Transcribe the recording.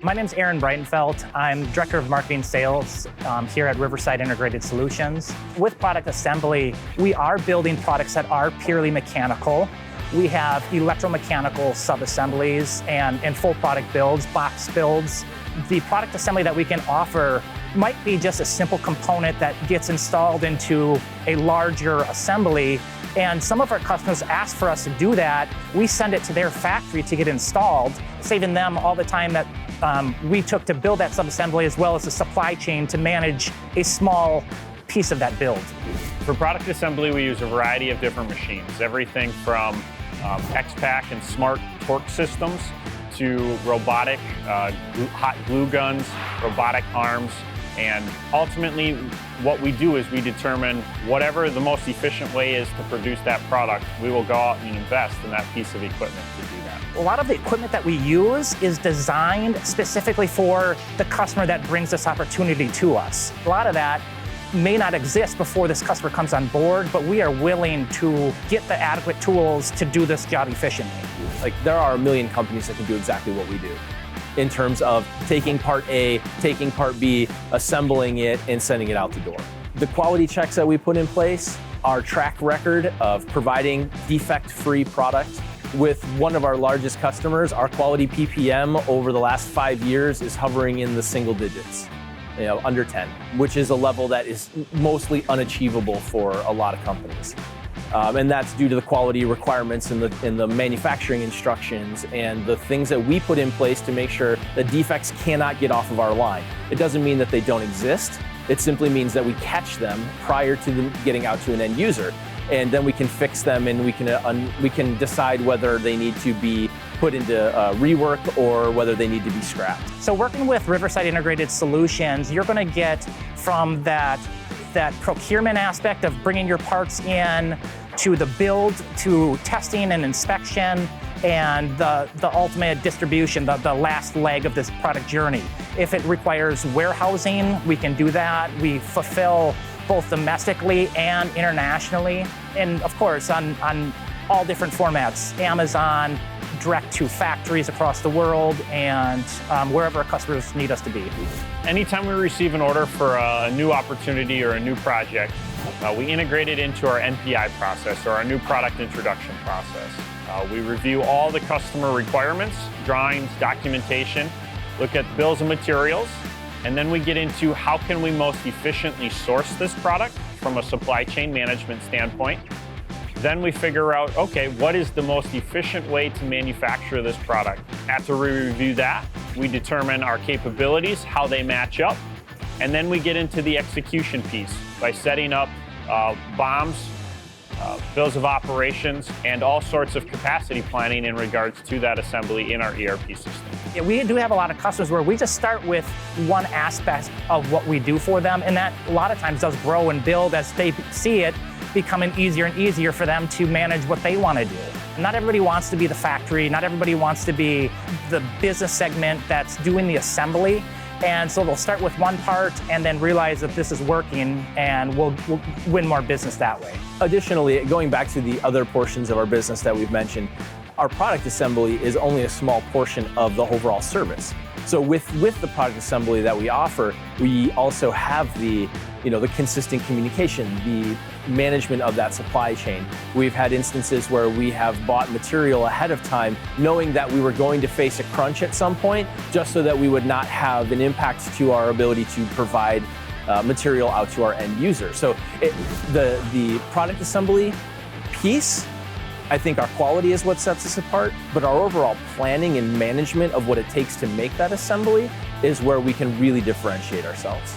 My name is Aaron Breitenfeld. I'm Director of Marketing Sales here at Riverside Integrated Solutions. With product assembly, we are building products that are purely mechanical. We have electromechanical sub-assemblies and full product builds, box builds. The product assembly that we can offer might be just a simple component that gets installed into a larger assembly. And some of our customers ask for us to do that. We send it to their factory to get installed, saving them all the time that we took to build that sub-assembly, as well as the supply chain to manage a small piece of that build. For product assembly, we use a variety of different machines, everything from X-Pack and smart torque systems to robotic hot glue guns, robotic arms, and ultimately what we do is we determine whatever the most efficient way is to produce that product, we will go out and invest in that piece of equipment to do that. A lot of the equipment that we use is designed specifically for the customer that brings this opportunity to us. A lot of that may not exist before this customer comes on board, but we are willing to get the adequate tools to do this job efficiently. Like, there are a million companies that can do exactly what we do in terms of taking part A, taking part B, assembling it, and sending it out the door. The quality checks that we put in place, our track record of providing defect-free product. With one of our largest customers, our quality PPM over the last 5 years is hovering in the single digits, under 10, which is a level that is mostly unachievable for a lot of companies. And that's due to the quality requirements in the manufacturing instructions and the things that we put in place to make sure that defects cannot get off of our line. It doesn't mean that they don't exist. It simply means that we catch them prior to them getting out to an end user. And then we can fix them, and we can decide whether they need to be put into rework or whether they need to be scrapped. So working with Riverside Integrated Solutions, you're going to get from that procurement aspect of bringing your parts in, to the build, to testing and inspection, and the ultimate distribution, the last leg of this product journey. If it requires warehousing, we can do that. We fulfill both domestically and internationally, and of course on all different formats, Amazon, direct to factories across the world, and wherever our customers need us to be. Anytime we receive an order for a new opportunity or a new project, we integrate it into our NPI process, or our new product introduction process. We review all the customer requirements, drawings, documentation, look at bills of materials, and then we get into how can we most efficiently source this product from a supply chain management standpoint. Then we figure out, okay, what is the most efficient way to manufacture this product? After we review that, we determine our capabilities, how they match up, and then we get into the execution piece by setting up BOMs, bills of operations, and all sorts of capacity planning in regards to that assembly in our ERP system. Yeah, we do have a lot of customers where we just start with one aspect of what we do for them, and that a lot of times does grow and build as they see it becoming easier and easier for them to manage what they want to do. Not everybody wants to be the factory, not everybody wants to be the business segment that's doing the assembly, and so they'll start with one part and then realize that this is working, and we'll win more business that way. Additionally, going back to the other portions of our business that we've mentioned, our product assembly is only a small portion of the overall service. So with the product assembly that we offer, we also have the consistent communication, the management of that supply chain. We've had instances where we have bought material ahead of time, knowing that we were going to face a crunch at some point, just so that we would not have an impact to our ability to provide material out to our end user. So the product assembly piece, I think our quality is what sets us apart, but our overall planning and management of what it takes to make that assembly is where we can really differentiate ourselves.